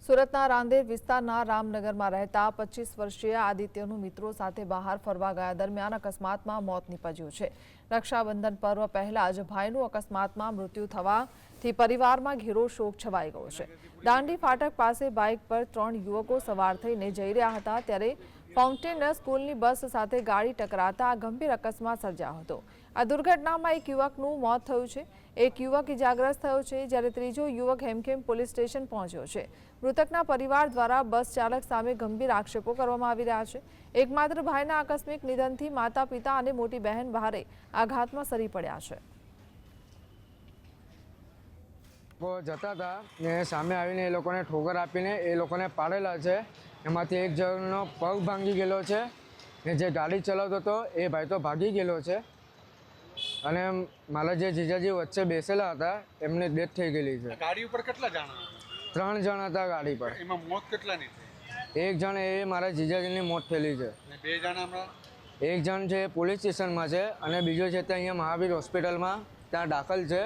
સુરતના રાંદેર વિસ્તારના રામનગરમાં રહેતા 25 વર્ષીય આદિત્યનું મિત્રો સાથે બહાર ફરવા ગયા દરમિયાન અકસ્માતમાં મોત નીપજ્યું છે। રક્ષાબંધન પર્વ પહેલા જ ભાઈનું અકસ્માતમાં મૃત્યુ થવાથી પરિવારમાં ઘેરો શોક છવાઈ ગયો છે। દાંડી ફાટક પાસે બાઇક પર 3 યુવકો સવાર થઈને જઈ રહ્યા હતા ત્યારે ફાઉન્ટેન સ્કૂલની બસ સાથે ગાડી ટકરાતા આ ગંભીર અકસ્માત સર્જાયો હતો। આ દુર્ઘટનામાં એક યુવકનું મોત થયું છે, એક યુવક ઇજાગ્રસ્ત થયો છે, જ્યારે ત્રીજો યુવક હેમખેમ પોલીસ સ્ટેશન પહોંચ્યો છે। મૃતકના પરિવાર દ્વારા બસ ચાલક સામે ગંભીર આક્ષેપો કરવામાં આવી રહ્યા છે। એકમાત્ર ભાઈના આકસ્મિક નિધનથી માતા પિતા અને મોટી બહેન ભારે આઘાતમાં સરી પડ્યા છે। જતા હતા ને સામે આવીને એ લોકોને ઠોકર આપીને એ લોકોને પાડેલા છે। એમાંથી એક જણનો પગ ભાંગી ગયેલો છે ને જે ગાડી ચલાવતો હતો એ ભાઈ તો ભાગી ગયેલો છે અને મારા જે જીજાજી વચ્ચે બેસેલા હતા એમની ડેથ થઈ ગયેલી છે। ગાડી ઉપર કેટલા જણા હતા? 3 જણ હતા ગાડી પર। એમાં મોત કેટલાની થઈ? એક જણ એ મારા જીજાજીની મોત થયેલી છે અને 2 જણા હમણાં? એક જણ છે પોલીસ સ્ટેશનમાં છે અને બીજો છે તે અહીંયા મહાવીર હોસ્પિટલમાં ત્યાં દાખલ છે।